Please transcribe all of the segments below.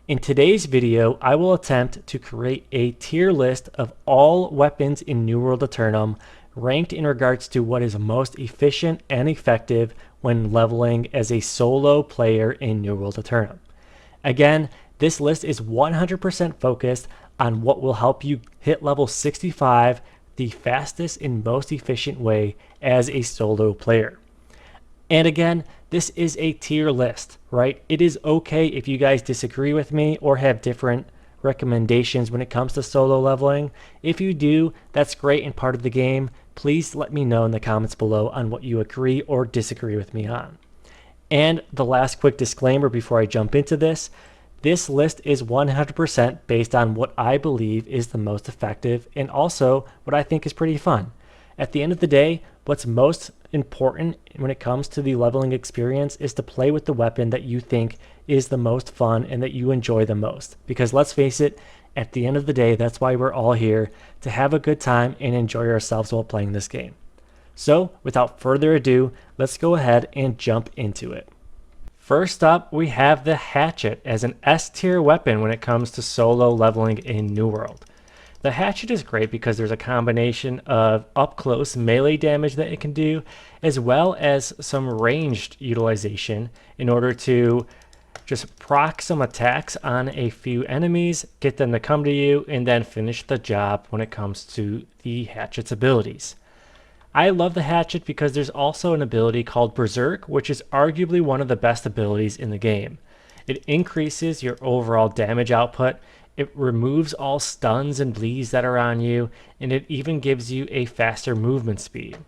In today's video, I will attempt to create a tier list of all weapons in New World Aeternum, ranked in regards to what is most efficient and effective when leveling as a solo player in New World Aeternum. Again, this list is 100% focused on what will help you hit level 65 the fastest and most efficient way as a solo player. And again, this is a tier list, right? It is okay if you guys disagree with me or have different recommendations when it comes to solo leveling. If you do, that's great and part of the game. Please let me know in the comments below on what you agree or disagree with me on. And the last quick disclaimer before I jump into this list is 100% based on what I believe is the most effective and also what I think is pretty fun. At the end of the day, what's most important when it comes to the leveling experience is to play with the weapon that you think is the most fun and that you enjoy the most. Because let's face it, at the end of the day, that's why we're all here, to have a good time and enjoy ourselves while playing this game. So without further ado, let's go ahead and jump into it. First up, we have the Hatchet as an S tier weapon when it comes to solo leveling in New World. The Hatchet is great because there's a combination of up-close melee damage that it can do, as well as some ranged utilization in order to just proc some attacks on a few enemies, get them to come to you, and then finish the job when it comes to the Hatchet's abilities. I love the Hatchet because there's also an ability called Berserk, which is arguably one of the best abilities in the game. It increases your overall damage output, it removes all stuns and bleeds that are on you, and it even gives you a faster movement speed.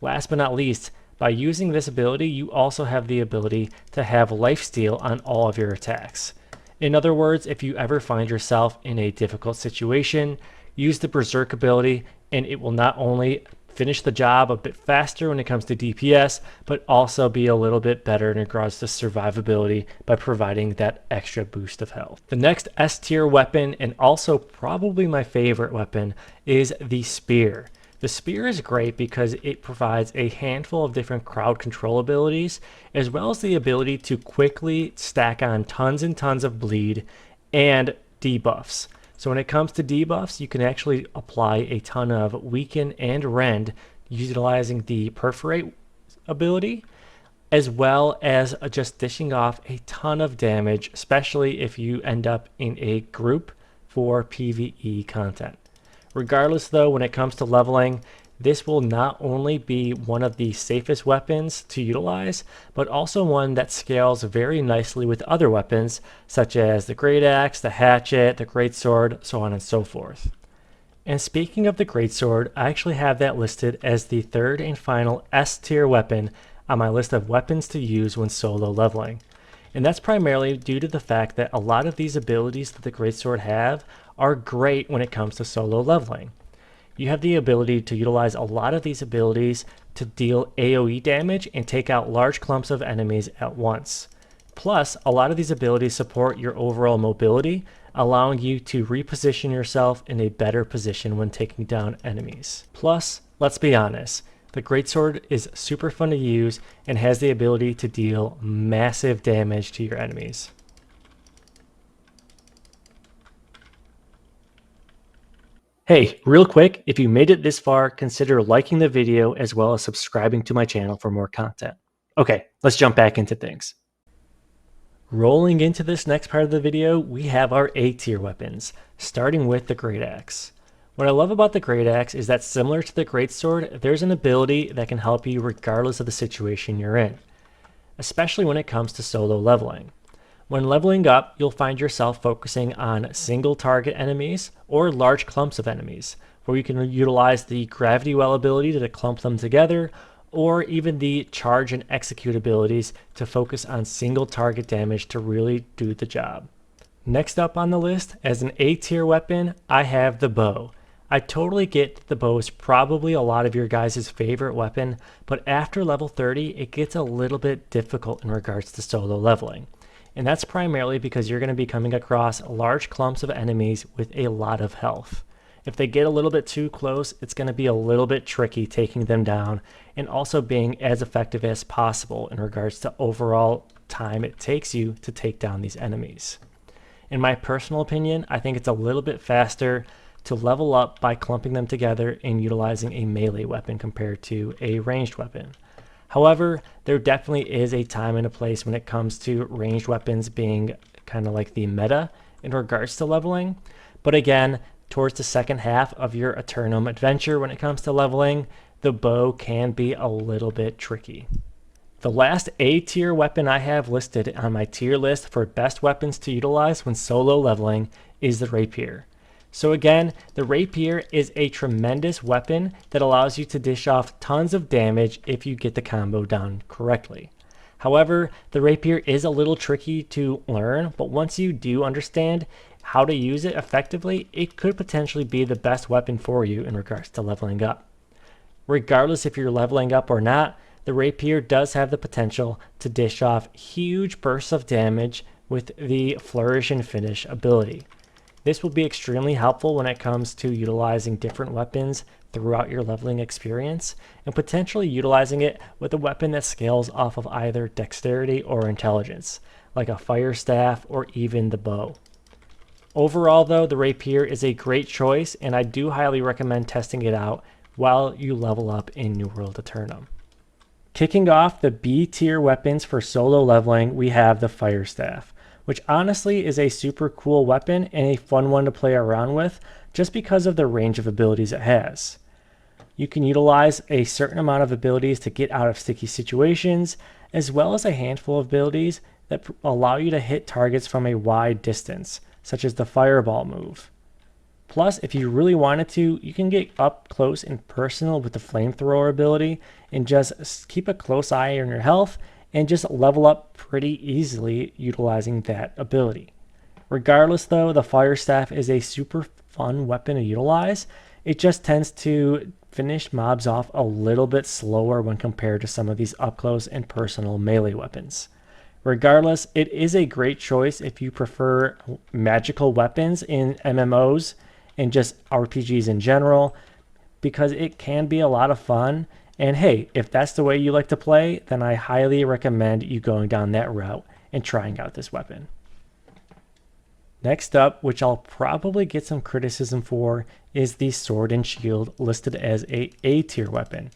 Last but not least, by using this ability, you also have the ability to have lifesteal on all of your attacks. In other words, if you ever find yourself in a difficult situation, use the Berserk ability and it will not only finish the job a bit faster when it comes to DPS, but also be a little bit better in regards to survivability by providing that extra boost of health. The next S tier weapon, and also probably my favorite weapon, is the Spear. The Spear is great because it provides a handful of different crowd control abilities, as well as the ability to quickly stack on tons and tons of bleed and debuffs. So when it comes to debuffs, you can actually apply a ton of Weaken and Rend utilizing the Perforate ability, as well as just dishing off a ton of damage, especially if you end up in a group for PvE content. Regardless though, when it comes to leveling, this will not only be one of the safest weapons to utilize, but also one that scales very nicely with other weapons, such as the Great Axe, the Hatchet, the Greatsword, so on and so forth. And speaking of the Greatsword, I actually have that listed as the third and final S tier weapon on my list of weapons to use when solo leveling. And that's primarily due to the fact that a lot of these abilities that the Greatsword have are great when it comes to solo leveling. You have the ability to utilize a lot of these abilities to deal AoE damage and take out large clumps of enemies at once. Plus, a lot of these abilities support your overall mobility, allowing you to reposition yourself in a better position when taking down enemies. Plus, let's be honest, the Greatsword is super fun to use and has the ability to deal massive damage to your enemies. Hey, real quick, if you made it this far, consider liking the video as well as subscribing to my channel for more content. Okay, let's jump back into things. Rolling into this next part of the video, we have our A tier weapons, starting with the Great Axe. What I love about the Great Axe is that similar to the Greatsword, there's an ability that can help you regardless of the situation you're in, especially when it comes to solo leveling. When leveling up, you'll find yourself focusing on single target enemies or large clumps of enemies, where you can utilize the Gravity Well ability to clump them together, or even the Charge and Execute abilities to focus on single target damage to really do the job. Next up on the list, as an A tier weapon, I have the Bow. I totally get that the bow is probably a lot of your guys' favorite weapon, but after level 30, it gets a little bit difficult in regards to solo leveling. And that's primarily because you're going to be coming across large clumps of enemies with a lot of health. If they get a little bit too close, it's going to be a little bit tricky taking them down and also being as effective as possible in regards to overall time it takes you to take down these enemies. In my personal opinion, I think it's a little bit faster to level up by clumping them together and utilizing a melee weapon compared to a ranged weapon. However, there definitely is a time and a place when it comes to ranged weapons being kind of like the meta in regards to leveling. But again, towards the second half of your Aeternum adventure when it comes to leveling, the bow can be a little bit tricky. The last A tier weapon I have listed on my tier list for best weapons to utilize when solo leveling is the Rapier. So again, the Rapier is a tremendous weapon that allows you to dish off tons of damage if you get the combo down correctly. However, the Rapier is a little tricky to learn, but once you do understand how to use it effectively, it could potentially be the best weapon for you in regards to leveling up. Regardless if you're leveling up or not, the Rapier does have the potential to dish off huge bursts of damage with the Flourish and Finish ability. This will be extremely helpful when it comes to utilizing different weapons throughout your leveling experience, and potentially utilizing it with a weapon that scales off of either dexterity or intelligence, like a fire staff or even the bow. Overall though, the Rapier is a great choice, and I do highly recommend testing it out while you level up in New World Aeternum. Kicking off the B tier weapons for solo leveling, we have the fire staff, which honestly is a super cool weapon and a fun one to play around with just because of the range of abilities it has. You can utilize a certain amount of abilities to get out of sticky situations, as well as a handful of abilities that allow you to hit targets from a wide distance, such as the fireball move. Plus, if you really wanted to, you can get up close and personal with the flamethrower ability and just keep a close eye on your health and just level up pretty easily utilizing that ability. Regardless though, the fire staff is a super fun weapon to utilize. It just tends to finish mobs off a little bit slower when compared to some of these up close and personal melee weapons. Regardless, it is a great choice if you prefer magical weapons in MMOs and just RPGs in general, because it can be a lot of fun. And hey, if that's the way you like to play, then I highly recommend you going down that route and trying out this weapon. Next up, which I'll probably get some criticism for, is the Sword and Shield, listed as a A tier weapon.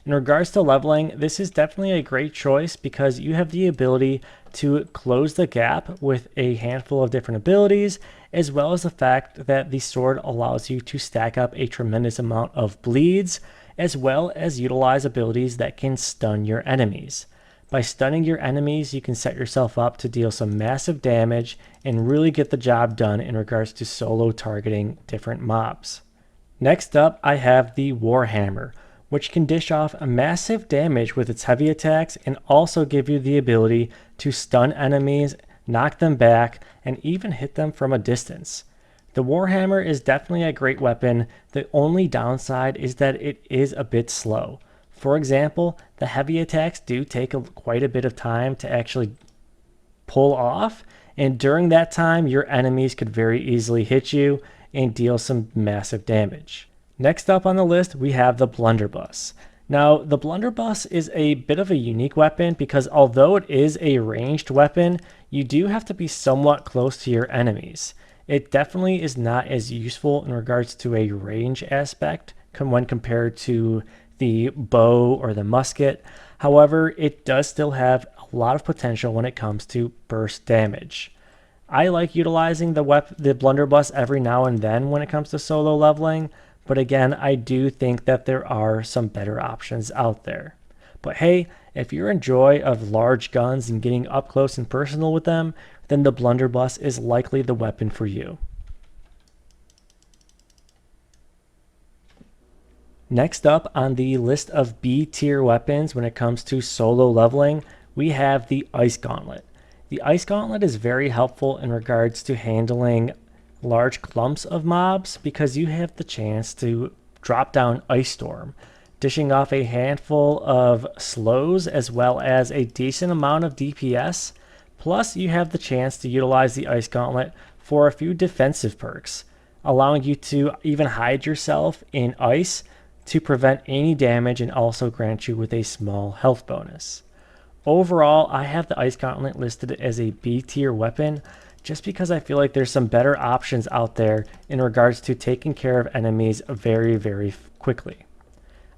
In regards to leveling, this is definitely a great choice because you have the ability to close the gap with a handful of different abilities, as well as the fact that the sword allows you to stack up a tremendous amount of bleeds, as well as utilize abilities that can stun your enemies. By stunning your enemies, you can set yourself up to deal some massive damage and really get the job done in regards to solo targeting different mobs. Next up, I have the Warhammer, which can dish off a massive damage with its heavy attacks and also give you the ability to stun enemies, knock them back, and even hit them from a distance. The Warhammer is definitely a great weapon. The only downside is that it is a bit slow. For example, the heavy attacks do take quite a bit of time to actually pull off, and during that time your enemies could very easily hit you and deal some massive damage. Next up on the list, we have the Blunderbuss. Now, the Blunderbuss is a bit of a unique weapon because although it is a ranged weapon, you do have to be somewhat close to your enemies. It definitely is not as useful in regards to a range aspect when compared to the bow or the musket. However, it does still have a lot of potential when it comes to burst damage. I like utilizing the Blunderbuss every now and then when it comes to solo leveling, but again, I do think that there are some better options out there. But hey, if you're in joy of large guns and getting up close and personal with them, then the Blunderbuss is likely the weapon for you. Next up on the list of B tier weapons when it comes to solo leveling, we have the Ice Gauntlet. The Ice Gauntlet is very helpful in regards to handling large clumps of mobs because you have the chance to drop down Ice Storm, dishing off a handful of slows as well as a decent amount of DPS. Plus, you have the chance to utilize the Ice Gauntlet for a few defensive perks, allowing you to even hide yourself in ice to prevent any damage and also grant you with a small health bonus. Overall, I have the Ice Gauntlet listed as a B tier weapon just because I feel like there's some better options out there in regards to taking care of enemies very, very quickly.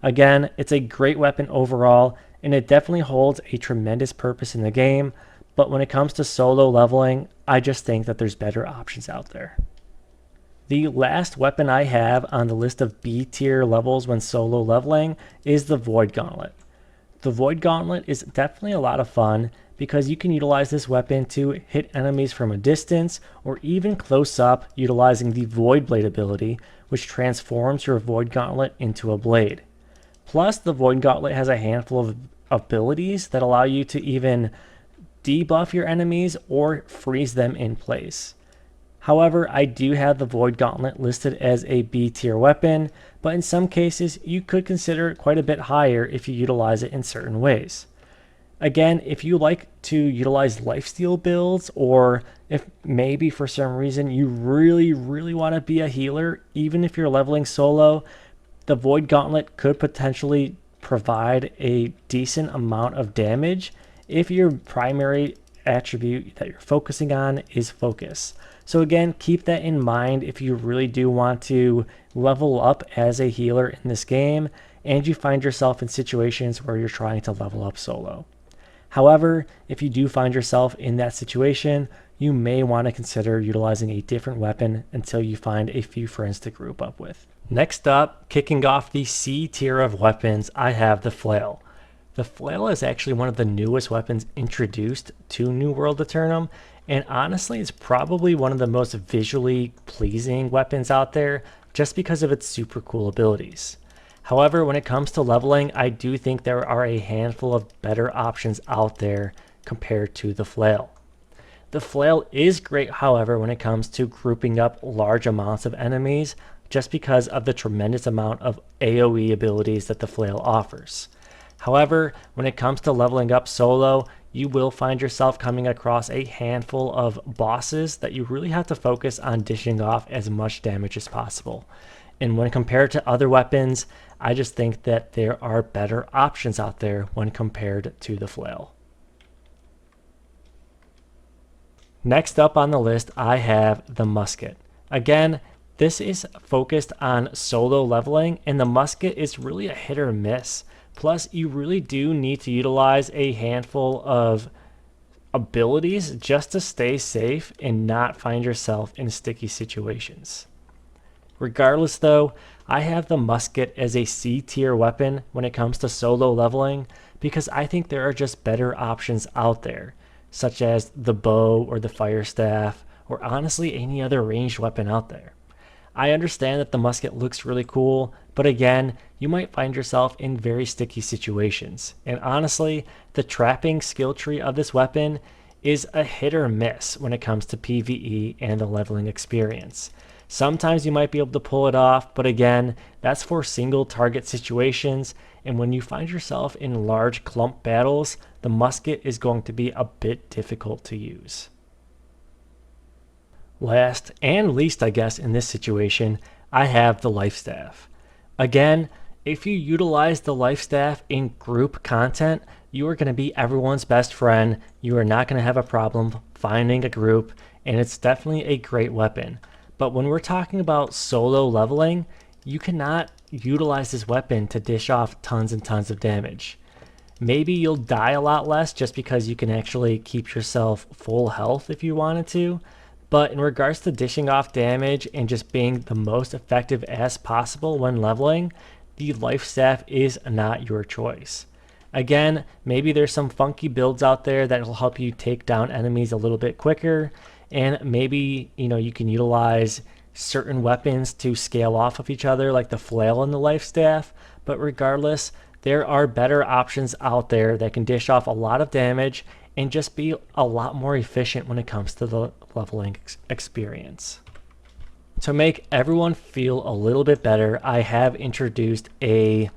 Again, it's a great weapon overall, and it definitely holds a tremendous purpose in the game, but when it comes to solo leveling, I just think that there's better options out there. The last weapon I have on the list of B tier levels when solo leveling is the Void Gauntlet. The Void Gauntlet is definitely a lot of fun because you can utilize this weapon to hit enemies from a distance or even close up utilizing the Void Blade ability, which transforms your Void Gauntlet into a blade. Plus, the Void Gauntlet has a handful of abilities that allow you to even debuff your enemies or freeze them in place. However, I do have the Void Gauntlet listed as a B tier weapon, but in some cases you could consider it quite a bit higher if you utilize it in certain ways. Again, if you like to utilize lifesteal builds, or if maybe for some reason you really want to be a healer, even if you're leveling solo, the Void Gauntlet could potentially provide a decent amount of damage if your primary attribute that you're focusing on is focus. So again, keep that in mind if you really do want to level up as a healer in this game and you find yourself in situations where you're trying to level up solo. However, if you do find yourself in that situation, you may want to consider utilizing a different weapon until you find a few friends to group up with. Next up, kicking off the C tier of weapons, I have the Flail. The Flail is actually one of the newest weapons introduced to New World Aeternum, and honestly it's probably one of the most visually pleasing weapons out there just because of its super cool abilities. However, when it comes to leveling, I do think there are a handful of better options out there compared to the Flail. The Flail is great, however, when it comes to grouping up large amounts of enemies just because of the tremendous amount of AoE abilities that the Flail offers. However, when it comes to leveling up solo, you will find yourself coming across a handful of bosses that you really have to focus on dishing off as much damage as possible. And when compared to other weapons, I just think that there are better options out there when compared to the Flail. Next up on the list, I have the Musket. Again, this is focused on solo leveling, and the Musket is really a hit or miss. Plus, you really do need to utilize a handful of abilities just to stay safe and not find yourself in sticky situations. Regardless though, I have the Musket as a C tier weapon when it comes to solo leveling because I think there are just better options out there, such as the bow or the fire staff, or honestly any other ranged weapon out there. I understand that the Musket looks really cool, but again, you might find yourself in very sticky situations. And honestly, the trapping skill tree of this weapon is a hit or miss when it comes to PvE and the leveling experience. Sometimes you might be able to pull it off, but again, that's for single target situations, and when you find yourself in large clump battles, the Musket is going to be a bit difficult to use. Last and least, I guess, in this situation, I have the Life Staff. Again, if you utilize the Life Staff in group content, you are going to be everyone's best friend. You are not going to have a problem finding a group, and it's definitely a great weapon. But when we're talking about solo leveling, you cannot utilize this weapon to dish off tons and tons of damage. Maybe you'll die a lot less just because you can actually keep yourself full health if you wanted to. But in regards to dishing off damage and just being the most effective as possible when leveling, the Life Staff is not your choice. Again, maybe there's some funky builds out there that will help you take down enemies a little bit quicker, and maybe you can utilize certain weapons to scale off of each other like the Flail and the Life Staff, but regardless, there are better options out there that can dish off a lot of damage and just be a lot more efficient when it comes to the leveling experience. To make everyone feel a little bit better, I have introduced a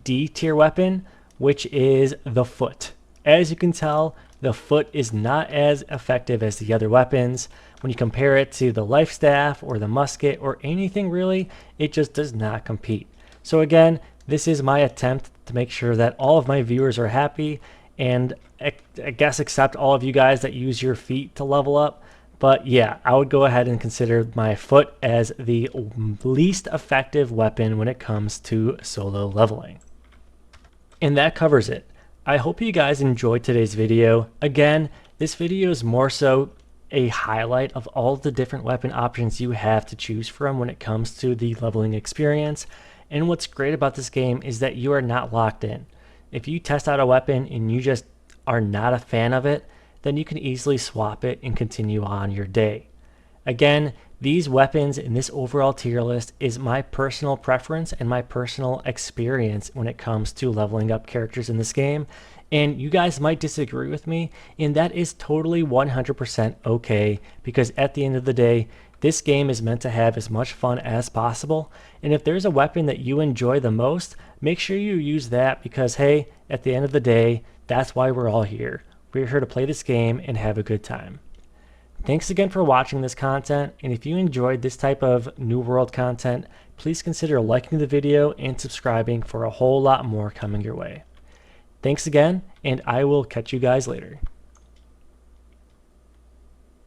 D tier weapon, which is the Foot. As you can tell, the Foot is not as effective as the other weapons. When you compare it to the Life Staff or the Musket or anything really, it just does not compete. So again, this is my attempt to make sure that all of my viewers are happy, and I guess except all of you guys that use your feet to level up. But yeah, I would go ahead and consider my foot as the least effective weapon when it comes to solo leveling. And that covers it. I hope you guys enjoyed today's video. Again, this video is more so a highlight of all the different weapon options you have to choose from when it comes to the leveling experience. And what's great about this game is that you are not locked in. If you test out a weapon and you just are not a fan of it, then you can easily swap it and continue on your day. Again, these weapons in this overall tier list is my personal preference and my personal experience when it comes to leveling up characters in this game. And you guys might disagree with me, and that is totally 100% okay, because at the end of the day, this game is meant to have as much fun as possible. And if there's a weapon that you enjoy the most, make sure you use that, because hey, at the end of the day, that's why we're all here. We're here to play this game and have a good time. Thanks again for watching this content, and if you enjoyed this type of New World content, please consider liking the video and subscribing for a whole lot more coming your way. Thanks again, and I will catch you guys later.